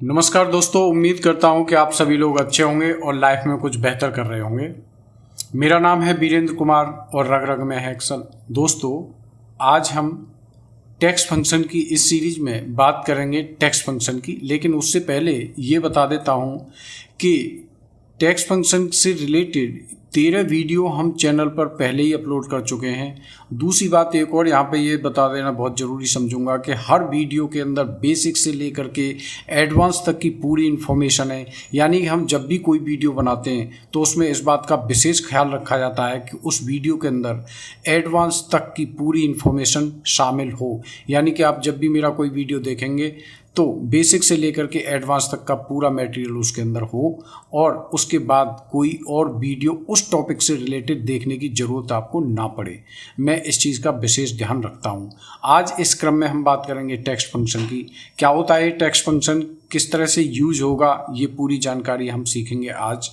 नमस्कार दोस्तों, उम्मीद करता हूं कि आप सभी लोग अच्छे होंगे और लाइफ में कुछ बेहतर कर रहे होंगे। मेरा नाम है वीरेंद्र कुमार और रग रग में है एक्सल। दोस्तों, आज हम टेक्स्ट फंक्शन की इस सीरीज में बात करेंगे टेक्स्ट फंक्शन की, लेकिन उससे पहले ये बता देता हूं कि टेक्स्ट फंक्शन से रिलेटेड 13 वीडियो हम चैनल पर पहले ही अपलोड कर चुके हैं। दूसरी बात एक और यहाँ पे ये बता देना बहुत ज़रूरी समझूंगा कि हर वीडियो के अंदर बेसिक से लेकर के एडवांस तक की पूरी इन्फॉर्मेशन है। यानी हम जब भी कोई वीडियो बनाते हैं तो उसमें इस बात का विशेष ख्याल रखा जाता है कि उस वीडियो के अंदर एडवांस तक की पूरी इन्फॉर्मेशन शामिल हो। यानी कि आप जब भी मेरा कोई वीडियो देखेंगे तो बेसिक से लेकर के एडवांस तक का पूरा मटेरियल उसके अंदर हो और उसके बाद कोई और वीडियो उस टॉपिक से रिलेटेड देखने की ज़रूरत आपको ना पड़े। मैं इस चीज़ का विशेष ध्यान रखता हूँ। आज इस क्रम में हम बात करेंगे टेक्स्ट फंक्शन की। क्या होता है टेक्स्ट फंक्शन, किस तरह से यूज होगा, ये पूरी जानकारी हम सीखेंगे आज।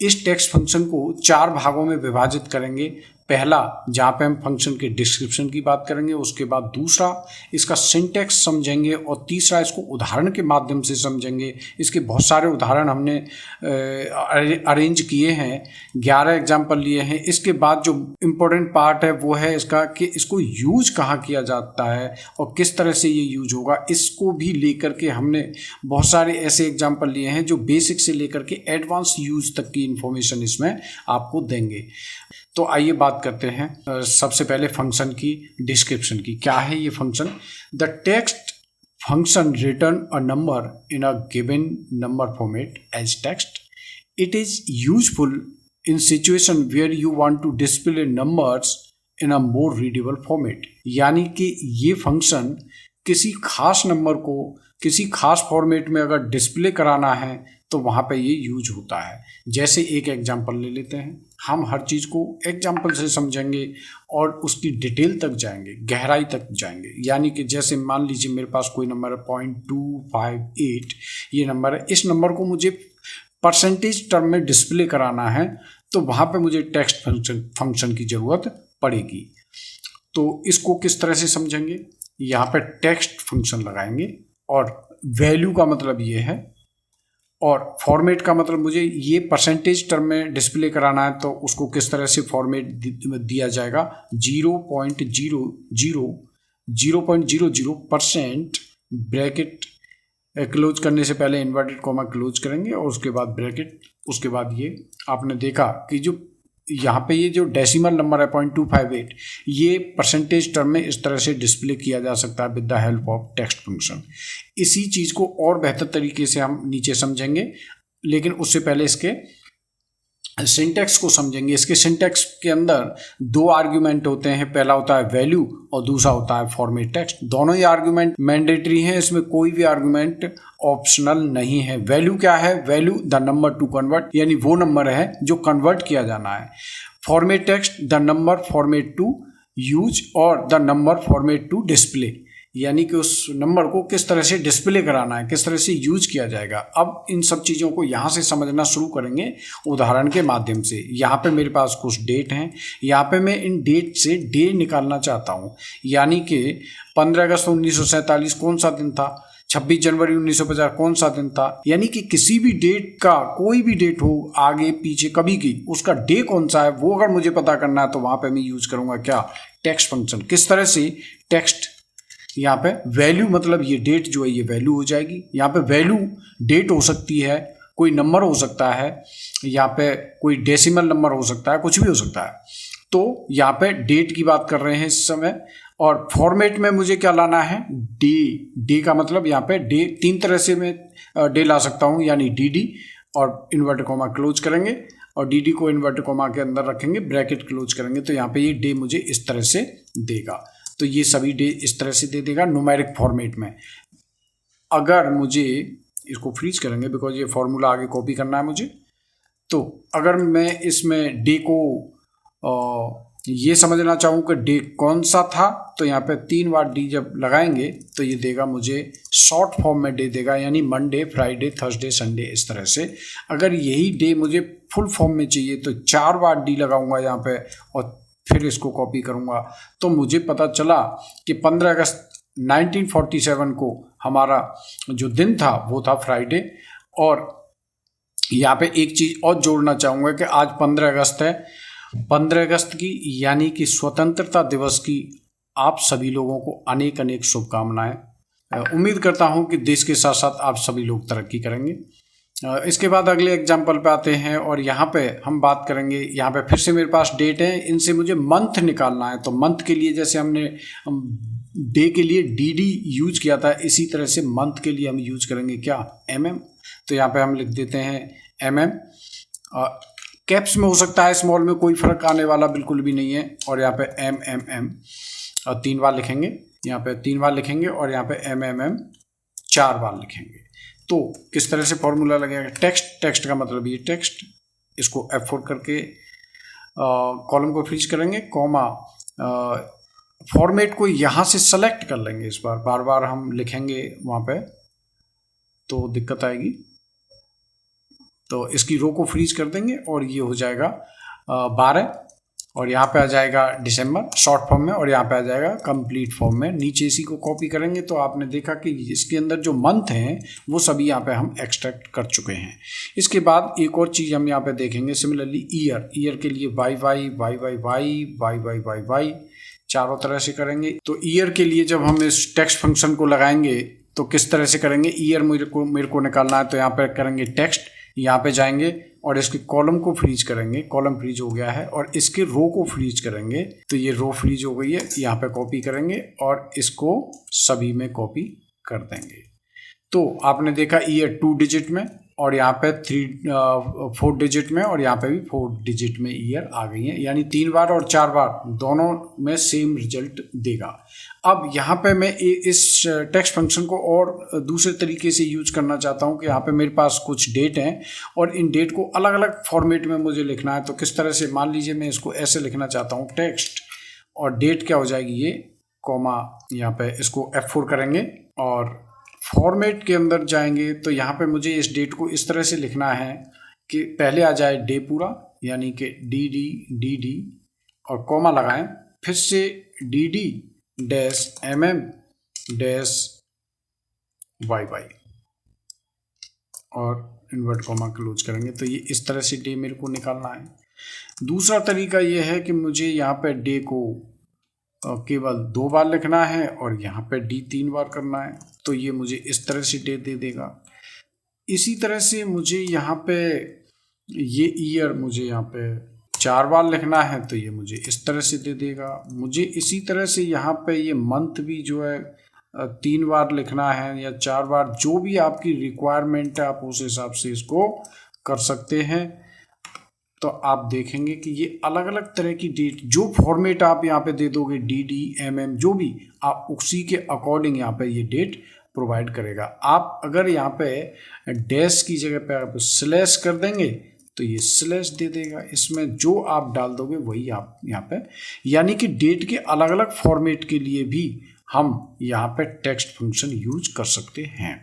इस टेक्स्ट फंक्शन को 4 भागों में विभाजित करेंगे। पहला, जहाँ पे हम फंक्शन के डिस्क्रिप्शन की बात करेंगे, उसके बाद दूसरा इसका सिंटैक्स समझेंगे और तीसरा इसको उदाहरण के माध्यम से समझेंगे। इसके बहुत सारे उदाहरण हमने अरेंज किए हैं, 11 एग्जाम्पल लिए हैं। इसके बाद जो इम्पोर्टेंट पार्ट है वो है इसका कि इसको यूज कहाँ किया जाता है और किस तरह से ये यूज होगा, इसको भी लेकर के हमने बहुत सारे ऐसे एग्जाम्पल लिए हैं जो बेसिक से लेकर के एडवांस यूज तक की इंफॉर्मेशन इसमें आपको देंगे। तो आइए बात करते हैं सबसे पहले फंक्शन की डिस्क्रिप्शन की। क्या है ये function? The text function return a number in a given number format as text. It is useful in situation where you want to display numbers in a more readable format. यानी कि ये function किसी खास number को किसी खास format में अगर डिस्प्ले कराना है तो वहाँ पे ये यूज होता है। जैसे एक एग्जांपल ले लेते हैं, हम हर चीज़ को एग्जांपल से समझेंगे और उसकी डिटेल तक जाएंगे, गहराई तक जाएंगे। यानी कि जैसे मान लीजिए मेरे पास कोई नंबर है 0.258, ये नंबर है। इस नंबर को मुझे परसेंटेज टर्म में डिस्प्ले कराना है तो वहाँ पे मुझे टेक्स्ट फंक्शन की ज़रूरत पड़ेगी। तो इसको किस तरह से समझेंगे? यहाँ पे टेक्स्ट फंक्शन लगाएंगे और वैल्यू का मतलब ये है और फॉर्मेट का मतलब मुझे ये परसेंटेज टर्म में डिस्प्ले कराना है तो उसको किस तरह से फॉर्मेट दिया जाएगा। 0.00% ब्रैकेट क्लोज करने से पहले इन्वर्टेड कॉमा क्लोज करेंगे और उसके बाद ब्रैकेट। उसके बाद ये आपने देखा कि जो यहाँ पे ये जो डेसिमल नंबर है 0.258, ये परसेंटेज टर्म में इस तरह से डिस्प्ले किया जा सकता है with the help of text function. इसी चीज़ को और बेहतर तरीके से हम नीचे समझेंगे, लेकिन उससे पहले इसके सिंटैक्स को समझेंगे। इसके सिंटैक्स के अंदर 2 आर्ग्यूमेंट होते हैं, पहला होता है वैल्यू और दूसरा होता है फॉर्मेट टेक्स्ट। दोनों ही आर्ग्यूमेंट मैंडेटरी हैं, इसमें कोई भी आर्ग्यूमेंट ऑप्शनल नहीं है। वैल्यू क्या है? Value the number to convert, यानी वो नंबर है जो कन्वर्ट किया जाना है। Format text the number format to use और the number format to display, यानी कि उस नंबर को किस तरह से डिस्प्ले कराना है, किस तरह से यूज किया जाएगा। अब इन सब चीज़ों को यहाँ से समझना शुरू करेंगे उदाहरण के माध्यम से। यहाँ पे मेरे पास कुछ डेट हैं, यहाँ पे मैं इन डेट से डे निकालना चाहता हूँ। यानी कि 15 अगस्त 1947 कौन सा दिन था, 26 जनवरी 1950 कौन सा दिन था। यानी कि किसी भी डेट का, कोई भी डेट हो आगे पीछे कभी की, उसका डे कौन सा है वो अगर मुझे पता करना है तो वहाँ पे मैं यूज करूँगा क्या? Text function. किस तरह से? टेक्स्ट, यहाँ पे वैल्यू मतलब ये डेट जो है ये वैल्यू हो जाएगी। यहाँ पे वैल्यू डेट हो सकती है, कोई नंबर हो सकता है, यहाँ पे कोई डेसिमल नंबर हो सकता है, कुछ भी हो सकता है। तो यहाँ पे डेट की बात कर रहे हैं इस समय। और फॉर्मेट में मुझे क्या लाना है? डे। डे का मतलब यहाँ पे डे 3 तरह से मैं डे ला सकता हूँ, यानी डी और इन्वर्टेड कॉमा क्लोज करेंगे और डी को इन्वर्टेड कॉमा के अंदर रखेंगे, ब्रैकेट क्लोज करेंगे तो यहाँ पे ये डे मुझे इस तरह से देगा। तो ये सभी डे इस तरह से दे देगा न्यूमेरिक फॉर्मेट में। अगर मुझे इसको फ्रीज करेंगे बिकॉज ये फॉर्मूला आगे कॉपी करना है मुझे, तो अगर मैं इसमें डे को ये समझना चाहूँ कि डे कौन सा था तो यहाँ पे 3 बार डी जब लगाएंगे तो ये देगा मुझे शॉर्ट फॉर्म में डे देगा, यानी मंडे, फ्राइडे, थर्सडे, संडे, इस तरह से। अगर यही डे मुझे फुल फॉर्म में चाहिए तो 4 बार डी लगाऊंगा यहाँ पे और फिर इसको कॉपी करूंगा। तो मुझे पता चला कि 15 अगस्त 1947 को हमारा जो दिन था वो था फ्राइडे। और यहाँ पे एक चीज़ और जोड़ना चाहूँगा कि आज 15 अगस्त है। 15 अगस्त की यानी कि स्वतंत्रता दिवस की आप सभी लोगों को अनेक अनेक शुभकामनाएं। उम्मीद करता हूँ कि देश के साथ साथ आप सभी लोग तरक्की करेंगे। इसके बाद अगले एग्जाम्पल पे आते हैं और यहाँ पे हम बात करेंगे। यहाँ पे फिर से मेरे पास डेट है, इनसे मुझे मंथ निकालना है। तो मंथ के लिए जैसे हमने डे के लिए डी यूज किया था, इसी तरह से मंथ के लिए हम यूज करेंगे क्या, mm। तो यहाँ पे हम लिख देते हैं mm। कैप्स में हो सकता है, स्मॉल में कोई फर्क आने वाला बिल्कुल भी नहीं है। और यहाँ पे MMM 3 बार लिखेंगे, यहाँ पे 3 बार लिखेंगे और यहाँ पे MMM 4 बार लिखेंगे। तो किस तरह से फॉर्मूला लगेगा, टेक्स्ट का मतलब ये टेक्स्ट, इसको F4 करके कॉलम को फ्रीज करेंगे, कॉमा फॉर्मेट को यहाँ से सेलेक्ट कर लेंगे। इस बार बार हम लिखेंगे वहाँ पे तो दिक्कत आएगी, तो इसकी रो को फ्रीज कर देंगे और ये हो जाएगा 12 और यहाँ पे आ जाएगा दिसंबर शॉर्ट फॉर्म में और यहाँ पे आ जाएगा कंप्लीट फॉर्म में। नीचे इसी को कॉपी करेंगे तो आपने देखा कि इसके अंदर जो मंथ हैं वो सभी यहाँ पे हम एक्सट्रैक्ट कर चुके हैं। इसके बाद एक और चीज़ हम यहाँ पे देखेंगे, सिमिलरली ईयर के लिए वाई चारों तरह से करेंगे। तो ईयर के लिए जब हम इस टेक्स्ट फंक्शन को लगाएंगे तो किस तरह से करेंगे, ईयर मेरे को निकालना है तो यहाँ पे करेंगे टेक्स्ट, यहाँ पे जाएंगे और इसके कॉलम को फ्रीज करेंगे, कॉलम फ्रीज हो गया है, और इसके रो को फ्रीज करेंगे तो ये रो फ्रीज हो गई है। यहाँ पे कॉपी करेंगे और इसको सभी में कॉपी कर देंगे। तो आपने देखा ईयर 2 डिजिट में और यहाँ पे 4 डिजिट में और यहाँ पे भी 4 डिजिट में ईयर आ गई है, यानी 3 बार और 4 बार दोनों में सेम रिजल्ट देगा। अब यहाँ पे मैं इस टेक्स्ट फंक्शन को और दूसरे तरीके से यूज करना चाहता हूँ कि यहाँ पे मेरे पास कुछ डेट हैं और इन डेट को अलग अलग फॉर्मेट में मुझे लिखना है। तो किस तरह से, मान लीजिए मैं इसको ऐसे लिखना चाहता हूँ, टेक्स्ट और डेट क्या हो जाएगी ये, कॉमा, यहाँ पे इसको F4 करेंगे और फॉर्मेट के अंदर जाएंगे। तो यहाँ पे मुझे इस डेट को इस तरह से लिखना है कि पहले आ जाए डे पूरा, यानी कि डी और कॉमा लगाएं, फिर से D dash mm dash y और इन्वर्ट कॉमा क्लोज करेंगे। तो ये इस तरह से डे मेरे को निकालना है। दूसरा तरीका ये है कि मुझे यहाँ पे डे को केवल 2 बार लिखना है और यहाँ पे डी 3 बार करना है, तो ये मुझे इस तरह से डे दे देगा। इसी तरह से मुझे यहाँ पे ये ईयर मुझे यहाँ पे 4 बार लिखना है तो ये मुझे इस तरह से दे देगा। मुझे इसी तरह से यहाँ पे ये मंथ भी जो है 3 बार लिखना है या 4 बार, जो भी आपकी रिक्वायरमेंट है आप उस हिसाब से इसको कर सकते हैं। तो आप देखेंगे कि ये अलग अलग तरह की डेट, जो फॉर्मेट आप यहाँ पे दे दोगे डी MM जो भी, आप उसी के अकॉर्डिंग यहाँ पे ये डेट प्रोवाइड करेगा। आप अगर यहाँ पे डैश की जगह पे आप स्लैश कर देंगे तो ये स्लैश दे देगा, इसमें जो आप डाल दोगे वही आप यहाँ पे, यानी कि डेट के अलग अलग फॉर्मेट के लिए भी हम यहाँ पे टेक्स्ट फंक्शन यूज कर सकते हैं।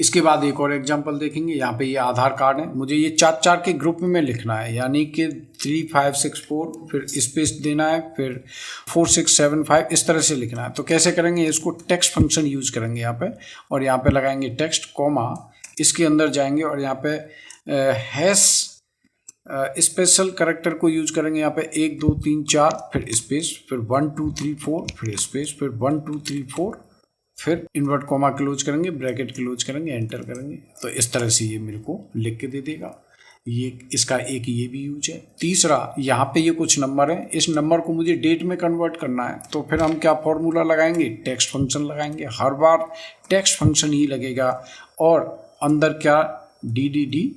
इसके बाद एक और एग्जांपल देखेंगे। यहाँ पे ये आधार कार्ड है, मुझे ये 4 के ग्रुप में लिखना है, यानी कि 3 5 6 4 फिर स्पेस देना है, फिर 4 6 7 5 इस तरह से लिखना है। तो कैसे करेंगे, इसको टेक्स्ट फंक्शन यूज करेंगे यहाँ पे और यहाँ पे लगाएंगे टेक्स्ट, कॉमा, इसके अंदर जाएंगे और यहाँ पे हैश स्पेशल कैरेक्टर को यूज करेंगे। यहाँ पे 1 2 3 4 फिर स्पेस, फिर 1 2 3 4 फिर स्पेस, फिर 1 2 3 4 फिर इन्वर्ट कॉमा क्लोज करेंगे, ब्रैकेट क्लोज करेंगे, एंटर करेंगे। तो इस तरह से ये मेरे को लिख के दे देगा। ये इसका एक ये भी यूज है। तीसरा, यहाँ पे ये कुछ नंबर है, इस नंबर को मुझे डेट में कन्वर्ट करना है तो फिर हम क्या फॉर्मूला लगाएंगे, टेक्स्ट फंक्शन लगाएंगे। हर बार टेक्स्ट फंक्शन ही लगेगा और अंदर क्या डी,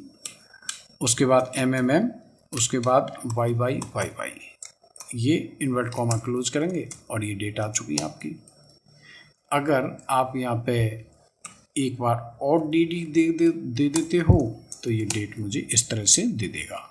उसके बाद MM, उसके बाद y ये इन्वर्ट कॉमा क्लोज करेंगे और ये डेट आ चुकी है आपकी। अगर आप यहाँ पे एक बार और डी दे देते हो तो ये डेट मुझे इस तरह से दे देगा।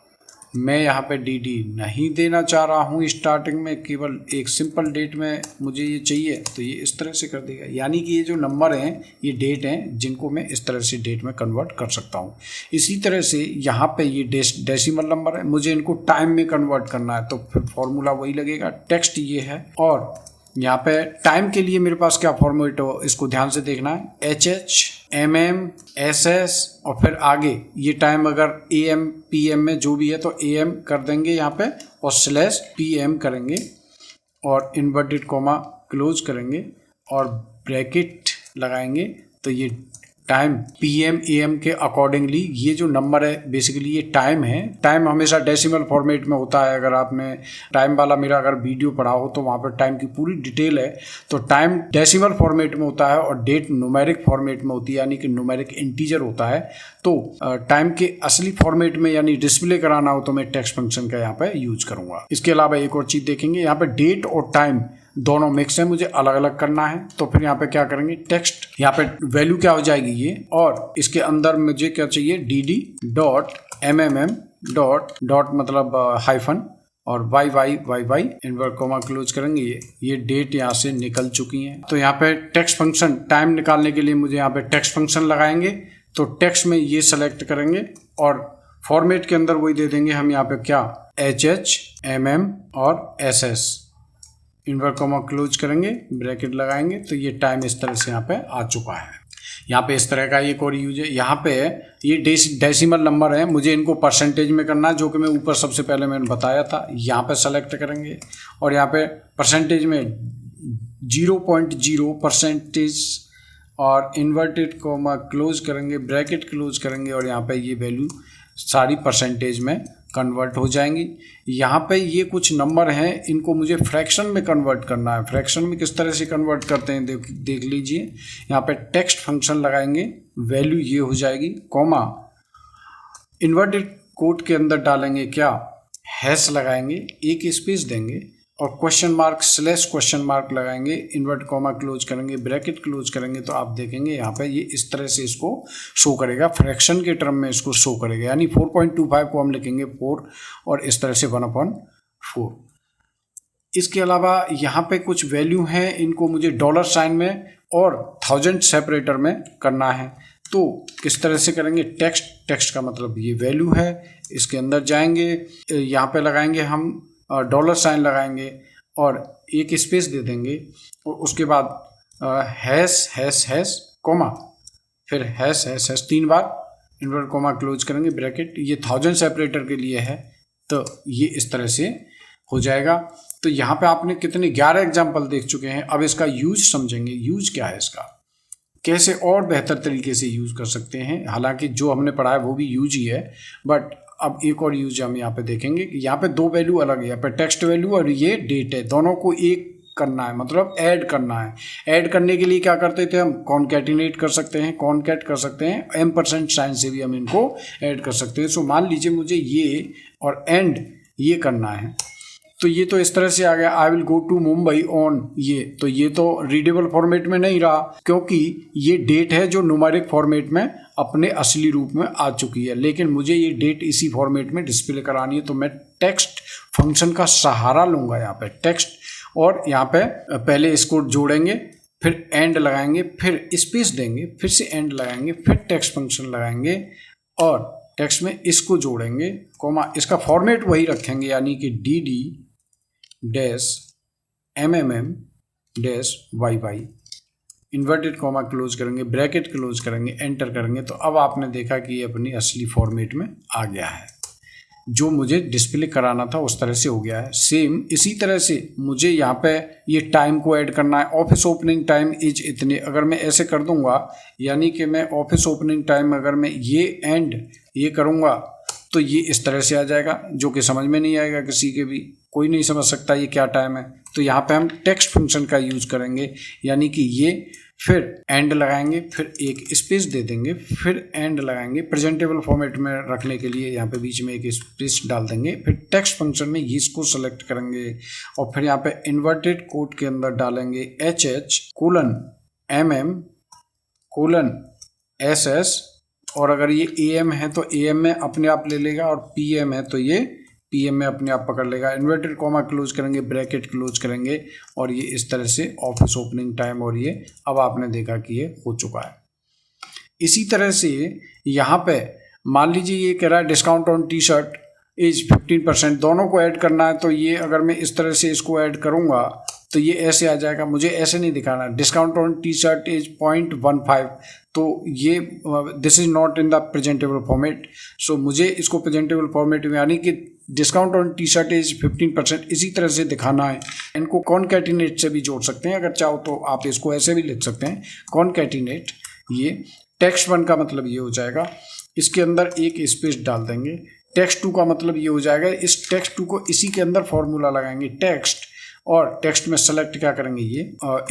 मैं यहाँ पे डी नहीं देना चाह रहा हूँ स्टार्टिंग में, केवल एक सिंपल डेट में मुझे ये चाहिए तो ये इस तरह से कर देगा। यानी कि ये जो नंबर हैं ये डेट हैं जिनको मैं इस तरह से डेट में कन्वर्ट कर सकता हूँ। इसी तरह से यहाँ पे ये डेसिमल नंबर है, मुझे इनको टाइम में कन्वर्ट करना है तो फिर फॉर्मूला वही लगेगा, टेक्स्ट ये है और यहाँ पे टाइम के लिए मेरे पास क्या फॉर्मेट हो, इसको ध्यान से देखना है। HH, MM, SS और फिर आगे ये टाइम अगर AM PM में जो भी है तो AM कर देंगे यहाँ पे और /PM करेंगे और इन्वर्टेड कॉमा क्लोज करेंगे और ब्रैकेट लगाएंगे। तो ये टाइम PM AM के अकॉर्डिंगली ये जो नंबर है बेसिकली ये टाइम है। टाइम हमेशा डेसिमल फॉर्मेट में होता है। अगर आपने टाइम वाला मेरा अगर वीडियो पढ़ा हो तो वहाँ पर टाइम की पूरी डिटेल है। तो टाइम डेसिमल फॉर्मेट में होता है और डेट न्यूमेरिक फॉर्मेट में होती है, यानी कि न्यूमेरिक इंटीजर होता है। तो टाइम के असली फॉर्मेट में यानी डिस्प्ले कराना हो तो मैं टेक्स्ट फंक्शन का यहाँ पे यूज करूँगा। इसके अलावा एक और चीज़ देखेंगे, यहाँ पे डेट और टाइम दोनों मिक्स है, मुझे अलग अलग करना है। तो फिर यहाँ पे क्या करेंगे, टेक्स्ट यहाँ पे वैल्यू क्या हो जाएगी ये, और इसके अंदर मुझे क्या चाहिए, dd.mmm डॉट मतलब हाइफन और y इन्वर्ट कॉमा क्लोज करेंगे। ये डेट यहाँ से निकल चुकी है। तो यहाँ पे टेक्स्ट फंक्शन टाइम निकालने के लिए मुझे यहाँ पे टेक्स्ट फंक्शन लगाएंगे। तो टेक्स्ट में ये सेलेक्ट करेंगे और फॉर्मेट के अंदर वही दे देंगे हम यहाँ पे क्या, HH, MM और SS इन्वर्ट कॉमा क्लोज करेंगे, ब्रैकेट लगाएंगे। तो ये टाइम इस तरह से यहाँ पे आ चुका है। यहाँ पे इस तरह का एक और यूज है। यहाँ पे ये डेसिमल नंबर है, मुझे इनको परसेंटेज में करना है, जो कि मैं ऊपर सबसे पहले मैंने बताया था। यहाँ पे सेलेक्ट करेंगे और यहाँ पे परसेंटेज में 0.0% और इन्वर्टेड कॉमा क्लोज करेंगे, ब्रैकेट क्लोज करेंगे और यहाँ पे ये वैल्यू सारी परसेंटेज में कन्वर्ट हो जाएंगी। यहाँ पे ये कुछ नंबर हैं, इनको मुझे फ्रैक्शन में कन्वर्ट करना है। फ्रैक्शन में किस तरह से कन्वर्ट करते हैं देख लीजिए। यहाँ पे टेक्स्ट फंक्शन लगाएंगे, वैल्यू ये हो जाएगी, कॉमा इन्वर्टेड कोट के अंदर डालेंगे क्या, हैश लगाएंगे, एक स्पेस देंगे और क्वेश्चन मार्क /क्वेश्चन मार्क लगाएंगे, इन्वर्ट कॉमा क्लोज करेंगे, ब्रैकेट क्लोज करेंगे। तो आप देखेंगे यहाँ पे ये इस तरह से इसको शो करेगा, फ्रैक्शन के टर्म में इसको शो करेगा। यानी 4.25 को हम लिखेंगे 4 और इस तरह से 1/4। इसके अलावा यहाँ पे कुछ वैल्यू हैं, इनको मुझे $साइन में और 1000 सेपरेटर में करना है। तो किस तरह से करेंगे, टेक्स्ट का मतलब ये वैल्यू है, इसके अंदर जाएंगे, यहाँ पे लगाएंगे हम $साइन लगाएंगे और एक स्पेस दे देंगे और उसके बाद हैश कॉमा फिर हैश 3 बार इन्वर्ट कॉमा क्लोज करेंगे, ब्रैकेट। ये 1000 सेपरेटर के लिए है। तो ये इस तरह से हो जाएगा। तो यहाँ पे आपने कितने 11 एग्जाम्पल देख चुके हैं। अब इसका यूज समझेंगे, यूज क्या है इसका, कैसे और बेहतर तरीके से यूज कर सकते हैं। हालांकि जो हमने पढ़ा है वो भी यूज ही है, बट अब एक और यूज हम यहाँ पे देखेंगे कि यहाँ पे 2 वैल्यू अलग है। यहाँ पे टेक्स्ट वैल्यू और ये डेट है, दोनों को एक करना है, मतलब ऐड करना है। ऐड करने के लिए क्या करते थे हम, कॉन्कैटिनेट कर सकते हैं, कॉन्कैट कर सकते हैं, M% साइन से भी हम इनको ऐड कर सकते हैं। सो मान लीजिए मुझे ये और एंड ये करना है। तो ये तो इस तरह से आ गया, I will go to Mumbai on ये। तो ये तो रीडेबल फॉर्मेट में नहीं रहा, क्योंकि ये डेट है जो न्यूमेरिक फॉर्मेट में अपने असली रूप में आ चुकी है। लेकिन मुझे ये डेट इसी फॉर्मेट में डिस्प्ले करानी है, तो मैं टेक्स्ट फंक्शन का सहारा लूंगा। यहाँ पे टेक्स्ट और यहाँ पे पहले इसको जोड़ेंगे, फिर एंड लगाएंगे, फिर स्पेस देंगे, फिर से एंड लगाएंगे, फिर टेक्स्ट फंक्शन लगाएंगे और टेक्स्ट में इसको जोड़ेंगे, कॉमा इसका फॉर्मेट वही रखेंगे, यानी कि dd-mmm-yy इन्वर्टेड कॉमा क्लोज करेंगे, ब्रैकेट क्लोज करेंगे, एंटर करेंगे। तो अब आपने देखा कि ये अपनी असली फॉर्मेट में आ गया है, जो मुझे डिस्प्ले कराना था उस तरह से हो गया है। सेम इसी तरह से मुझे यहाँ पे ये टाइम को ऐड करना है। ऑफिस ओपनिंग टाइम इज इतने, अगर मैं ऐसे कर दूंगा, यानी कि मैं ऑफिस ओपनिंग टाइम अगर मैं ये एंड ये करूँगा तो ये इस तरह से आ जाएगा, जो कि समझ में नहीं आएगा किसी के भी, कोई नहीं समझ सकता ये क्या टाइम है। तो यहाँ पे हम टेक्स्ट फंक्शन का यूज करेंगे, यानी कि ये फिर एंड लगाएंगे, फिर एक स्पेस दे देंगे, फिर एंड लगाएंगे, प्रेजेंटेबल फॉर्मेट में रखने के लिए यहाँ पे बीच में एक स्पेस डाल देंगे, फिर टेक्स्ट फंक्शन में इसको सेलेक्ट करेंगे और फिर यहाँ पे इन्वर्टेड कोट के अंदर डालेंगे HH:MM:SS और अगर ये AM है तो AM में अपने आप ले लेगा और PM है तो ये PM में अपने आप पकड़ लेगा। इन्वर्टेड कॉमा क्लोज करेंगे, ब्रैकेट क्लोज करेंगे और ये इस तरह से ऑफिस ओपनिंग टाइम, और ये अब आपने देखा कि ये हो चुका है। इसी तरह से यहाँ पे मान लीजिए ये कह रहा है discount on T shirt is 15%, दोनों को ऐड करना है। तो ये अगर मैं इस तरह से इसको ऐड करूँगा तो तो ये ऐसे आ जाएगा। मुझे ऐसे नहीं दिखाना, discount on T shirt is 0.15, तो ये this is not in the presentable format. So मुझे इसको प्रेजेंटेबल फॉर्मेट में, यानी कि discount on T shirt is 15%, इसी तरह से दिखाना है। इनको कॉनकैटिनेट से भी जोड़ सकते हैं, अगर चाहो तो आप इसको ऐसे भी लिख सकते हैं, कॉनकैटिनेट। ये टेक्स्ट 1 का मतलब ये हो जाएगा, इसके अंदर एक स्पेस डाल देंगे। टेक्स्ट 2 का मतलब ये हो जाएगा, इस टेक्स्ट 2 को इसी के अंदर फॉर्मूला लगाएंगे टेक्स्ट, और टेक्स्ट में सेलेक्ट क्या करेंगे, ये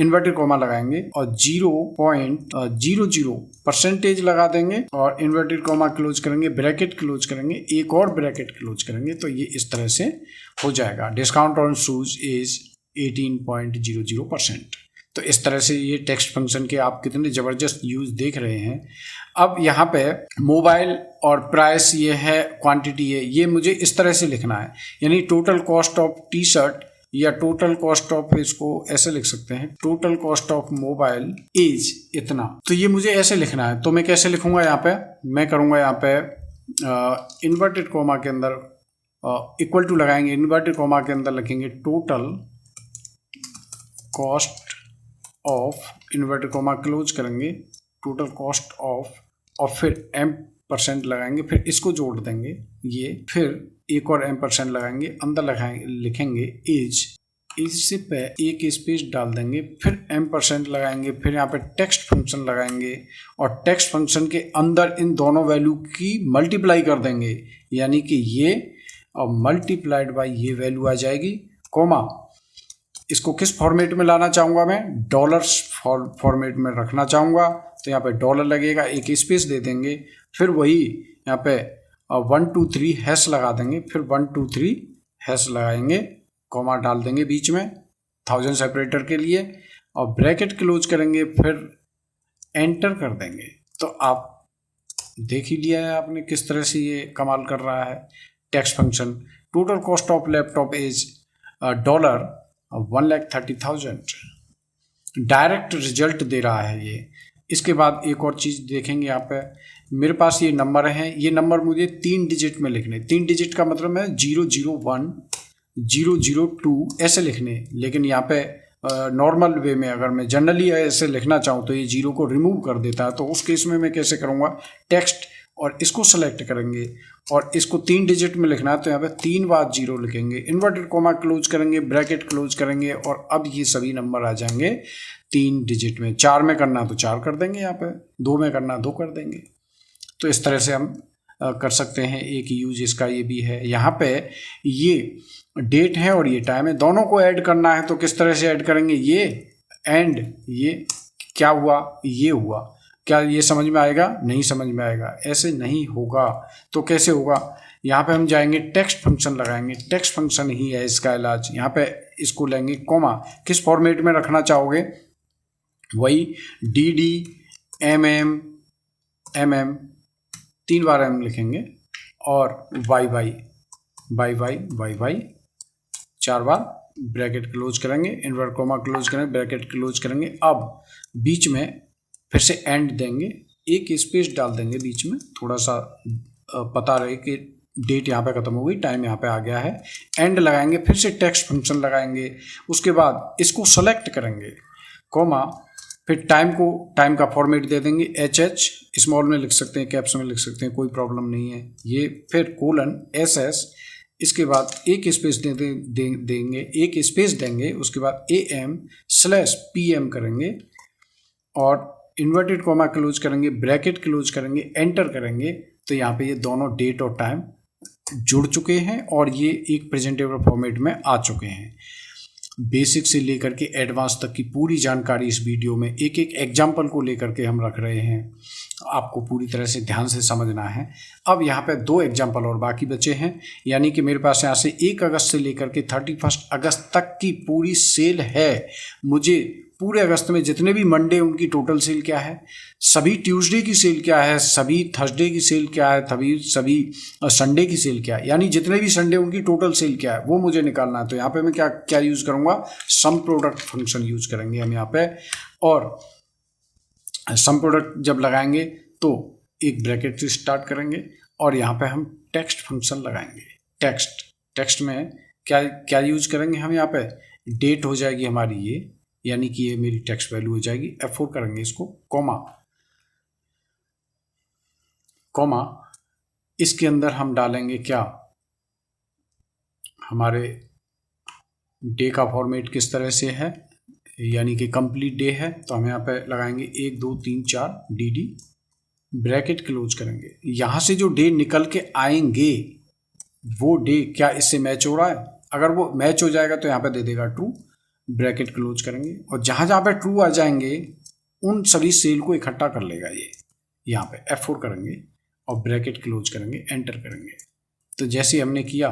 इन्वर्टेड कॉमा लगाएंगे और 0.00 परसेंटेज लगा देंगे और इन्वर्टेड कॉमा क्लोज करेंगे, ब्रैकेट क्लोज करेंगे, एक और ब्रैकेट क्लोज करेंगे। तो ये इस तरह से हो जाएगा, डिस्काउंट ऑन शूज इज 18.00%। तो इस तरह से ये टेक्स्ट फंक्शन के आप कितने ज़बरदस्त यूज़ देख रहे हैं। अब यहाँ पे मोबाइल और प्राइस ये है, क्वांटिटी है, ये मुझे इस तरह से लिखना है, यानी total cost of T shirt या टोटल कॉस्ट ऑफ, इसको ऐसे लिख सकते हैं, total cost of mobile is इतना। तो ये मुझे ऐसे लिखना है, तो मैं कैसे लिखूंगा, यहाँ पे मैं करूँगा, यहाँ पे इन्वर्टेड कॉमा के अंदर इक्वल टू लगाएंगे, इन्वर्टेड कॉमा के अंदर लिखेंगे total cost of, inverted comma close करेंगे, टोटल कॉस्ट ऑफ, और फिर M% लगाएंगे, फिर इसको जोड़ देंगे ये, फिर एक और M% लगाएंगे, अंदर लगाएंगे, लिखेंगे इज, इससे पे एक स्पेस डाल देंगे, फिर M% लगाएंगे, फिर यहाँ पे टेक्स्ट फंक्शन लगाएंगे और टेक्स्ट फंक्शन के अंदर इन दोनों वैल्यू की मल्टीप्लाई कर देंगे, यानी कि ये और मल्टीप्लाइड बाय ये वैल्यू आ जाएगी, कॉमा इसको किस फॉर्मेट में लाना चाहूँगा मैं, डॉलर्स फॉर्मेट में रखना चाहूँगा, तो यहाँ पे डॉलर लगेगा, एक स्पेस दे देंगे, फिर वही यहाँ पे 1 2 3 हैश लगा देंगे, फिर 1 2 3 हैश लगाएंगे, कॉमा डाल देंगे बीच में 1000 सेपरेटर के लिए, और ब्रैकेट क्लोज करेंगे, फिर एंटर कर देंगे। तो आप देख ही लिया है आपने किस तरह से ये कमाल कर रहा है text function. Total cost of laptop is $1,30,000, direct result दे रहा है ये। इसके बाद एक और चीज़ देखेंगे, यहाँ पे मेरे पास ये नंबर हैं, ये नंबर मुझे 3 डिजिट में लिखने, 3 डिजिट का मतलब है 001 002 ऐसे लिखने, लेकिन यहाँ पे नॉर्मल वे में अगर मैं जनरली ऐसे लिखना चाहूँ तो ये 0 को रिमूव कर देता है। तो उस केस में मैं कैसे करूँगा, टेक्स्ट और इसको सेलेक्ट करेंगे और इसको 3 डिजिट में लिखना है, तो यहाँ पे 3 बार 0 लिखेंगे, इन्वर्टेड कॉमा क्लोज करेंगे, ब्रैकेट क्लोज करेंगे, और अब ये सभी नंबर आ जाएंगे 3 डिजिट में। 4 में करना तो 4 कर देंगे, यहाँ पे 2 में करना 2 कर देंगे। तो इस तरह से हम कर सकते हैं। एक यूज इसका ये भी है, यहाँ पे ये डेट है और ये टाइम है, दोनों को ऐड करना है। तो किस तरह से ऐड करेंगे, ये एंड ये क्या हुआ, ये हुआ, क्या ये समझ में आएगा, नहीं समझ में आएगा, ऐसे नहीं होगा। तो कैसे होगा, यहाँ पे हम जाएंगे टेक्स्ट फंक्शन लगाएंगे, टेक्स्ट फंक्शन ही है इसका इलाज। यहाँ पे इसको लेंगे कॉमा, किस फॉर्मेट में रखना चाहोगे, वही DD MM 3 बार M लिखेंगे, और YY 4 बार ब्रैकेट क्लोज करेंगे, इन्वर्ट कॉमा क्लोज करेंगे, ब्रैकेट क्लोज करेंगे। अब बीच में फिर से एंड देंगे, एक स्पेस डाल देंगे बीच में, थोड़ा सा पता रहे कि डेट यहाँ पे खत्म हो गई, टाइम यहाँ पे आ गया है, एंड लगाएंगे, फिर से टेक्स्ट फंक्शन लगाएंगे, उसके बाद इसको सेलेक्ट करेंगे, कॉमा, फिर टाइम का फॉर्मेट दे देंगे, HH स्मॉल में लिख सकते हैं, कैप्स में लिख सकते हैं, कोई प्रॉब्लम नहीं है ये, फिर कोलन SS, इसके बाद एक स्पेस देंगे, एक स्पेस देंगे, उसके बाद AM/PM करेंगे और इन्वर्टेड कॉमा क्लोज करेंगे, ब्रैकेट क्लोज करेंगे, एंटर करेंगे। तो यहाँ पे ये दोनों डेट और टाइम जुड़ चुके हैं और ये एक प्रेजेंटेबल फॉर्मेट में आ चुके हैं। बेसिक से लेकर के एडवांस तक की पूरी जानकारी इस वीडियो में एक एक एग्जाम्पल को लेकर के हम रख रहे हैं, आपको पूरी तरह से ध्यान से समझना है। अब यहाँ पे 2 एग्जाम्पल और बाकी बचे हैं, यानी कि मेरे पास यहाँ से 1 अगस्त से लेकर के 31 अगस्त तक की पूरी सेल है। मुझे पूरे अगस्त में जितने भी मंडे उनकी टोटल सेल क्या है, सभी ट्यूसडे की सेल क्या है, सभी थर्सडे की सेल क्या है, सभी संडे की सेल क्या है, यानी जितने भी संडे उनकी टोटल सेल क्या है वो मुझे निकालना है। तो यहाँ पे मैं क्या यूज़ करूँगा, सम प्रोडक्ट फंक्शन यूज करेंगे हम यहाँ पे, और सम प्रोडक्ट जब लगाएंगे तो एक ब्रैकेट से स्टार्ट करेंगे और यहाँ पे हम टेक्स्ट फंक्शन लगाएंगे। टेक्स्ट में क्या यूज करेंगे हम यहाँ पे, डेट हो जाएगी हमारी ये, यानी कि ये मेरी टेक्स्ट वैल्यू हो जाएगी। F4 करेंगे इसको, कॉमा इसके अंदर हम डालेंगे क्या, हमारे डे का फॉर्मेट किस तरह से है, यानी कि कंप्लीट डे है, तो हम यहाँ पे लगाएंगे 1 2 3 4 DD, ब्रैकेट क्लोज करेंगे। यहाँ से जो डे निकल के आएंगे वो डे क्या इससे मैच हो रहा है, अगर वो मैच हो जाएगा तो यहाँ पे दे देगा ट्रू, ब्रैकेट क्लोज करेंगे। और जहाँ जहाँ पे ट्रू आ जाएंगे उन सभी सेल को इकट्ठा कर लेगा ये। यहाँ पे F4 करेंगे और ब्रैकेट क्लोज करेंगे, एंटर करेंगे। तो जैसे हमने किया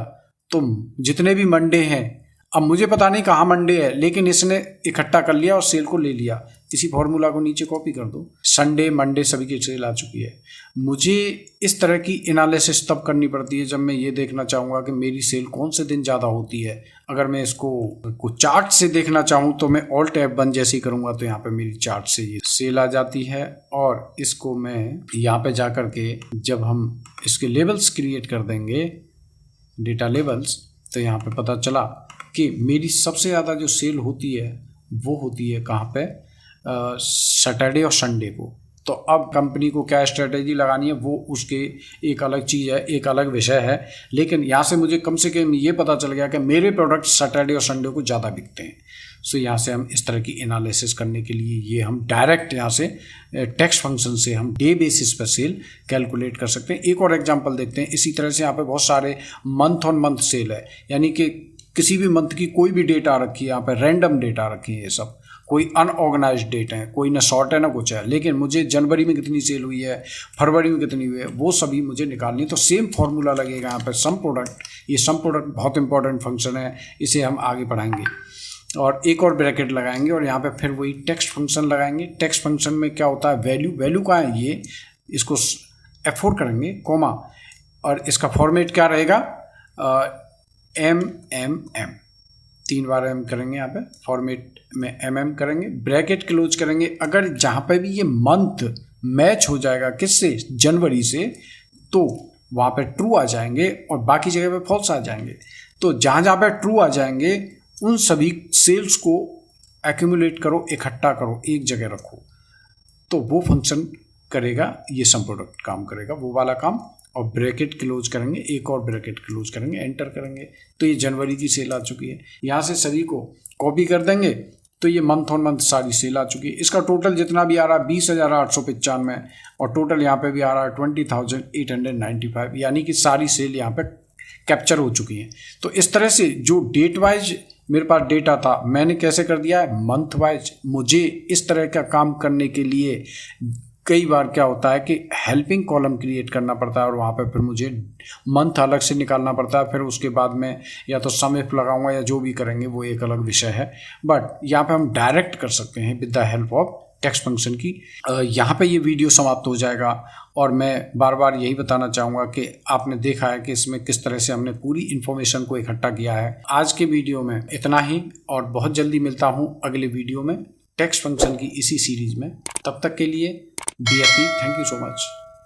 तो जितने भी मंडे हैं, अब मुझे पता नहीं कहाँ मंडे है, लेकिन इसने इकट्ठा कर लिया और सेल को ले लिया। इसी फॉर्मूला को नीचे कॉपी कर दो, संडे मंडे सभी की सेल आ चुकी है। मुझे इस तरह की एनालिसिस तब करनी पड़ती है जब मैं ये देखना चाहूँगा कि मेरी सेल कौन से दिन ज़्यादा होती है। अगर मैं इसको चार्ट से देखना चाहूँ तो मैं ऑल्ट F1 जैसे ही करूँगा तो यहाँ पे मेरी चार्ट से ये सेल आ जाती है। और इसको मैं यहाँ पे जा कर के जब हम इसके लेबल्स क्रिएट कर देंगे, डेटा लेबल्स, तो यहाँ पे पता चला कि मेरी सबसे ज़्यादा जो सेल होती है वो होती है कहाँ पे, सैटरडे और संडे को। तो अब कंपनी को क्या स्ट्रेटेजी लगानी है वो उसके एक अलग चीज़ है, एक अलग विषय है, लेकिन यहाँ से मुझे कम से कम ये पता चल गया कि मेरे प्रोडक्ट सैटरडे और संडे को ज़्यादा बिकते हैं। सो यहाँ से हम इस तरह की एनालिसिस करने के लिए ये हम डायरेक्ट यहाँ से टेक्स्ट फंक्शन से हम डे बेसिस पर सेल कैलकुलेट कर सकते हैं। एक और एग्जांपल देखते हैं। इसी तरह से यहाँ पे बहुत सारे मंथ ऑन मंथ सेल है, यानी कि किसी भी मंथ की कोई भी डेट आ रखी है, यहाँ पे रैंडम डेट आ रखी है, ये सब कोई अनऑर्गेनाइज्ड डेट है, कोई ना शॉर्ट है ना कुछ है, लेकिन मुझे जनवरी में कितनी सेल हुई है, फरवरी में कितनी हुई है, वो सभी मुझे निकालनी है। तो सेम फॉर्मूला लगेगा यहाँ पे सम प्रोडक्ट। ये सम प्रोडक्ट बहुत इंपॉर्टेंट फंक्शन है, इसे हम आगे पढ़ाएंगे। और एक और ब्रैकेट लगाएंगे और यहाँ पे फिर वही टेक्स्ट फंक्शन लगाएंगे। टेक्स्ट फंक्शन में क्या होता है, वैल्यू कहाँ है, ये इसको F4 करेंगे, कॉमा, और इसका फॉर्मेट क्या रहेगा, MMM, 3 बार M करेंगे यहाँ पे, फॉर्मेट में MM करेंगे, ब्रैकेट क्लोज करेंगे। अगर जहाँ पे भी ये मंथ मैच हो जाएगा किससे, जनवरी से, तो वहाँ पे ट्रू आ जाएंगे और बाकी जगह पे फॉल्स आ जाएंगे। तो जहाँ जहाँ पे ट्रू आ जाएंगे उन सभी सेल्स को एक्यूमुलेट करो, इकट्ठा करो, एक जगह रखो, तो वो फंक्शन करेगा, ये सम प्रोडक्ट काम करेगा, वो वाला काम। और ब्रैकेट क्लोज करेंगे, एक और ब्रैकेट क्लोज करेंगे, एंटर करेंगे, तो ये जनवरी की सेल आ चुकी है। यहाँ से सभी को कॉपी कर देंगे तो ये मंथ ऑन मंथ सारी सेल आ चुकी है। इसका टोटल जितना भी आ रहा है 20,895 और टोटल यहाँ पे भी आ रहा है 20,895, यानी कि सारी सेल यहाँ पे कैप्चर हो चुकी हैं। तो इस तरह से जो डेट वाइज मेरे पास डेटा था, मैंने कैसे कर दिया है मंथ वाइज। मुझे इस तरह का काम करने के लिए कई बार क्या होता है कि हेल्पिंग कॉलम क्रिएट करना पड़ता है और वहाँ पे फिर मुझे मंथ अलग से निकालना पड़ता है। फिर उसके बाद में या तो सम इफ लगाऊंगा या जो भी करेंगे वो एक अलग विषय है, बट यहाँ पे हम डायरेक्ट कर सकते हैं with the help of text function की। यहाँ पे ये वीडियो समाप्त हो जाएगा और मैं बार बार यही बताना चाहूँगा कि आपने देखा है कि इसमें किस तरह से हमने पूरी इन्फॉर्मेशन को इकट्ठा किया है। आज के वीडियो में इतना ही और बहुत जल्दी मिलता हूँ अगले वीडियो में टेक्स्ट फंक्शन की इसी सीरीज में। तब तक के लिए be happy, thank you so much.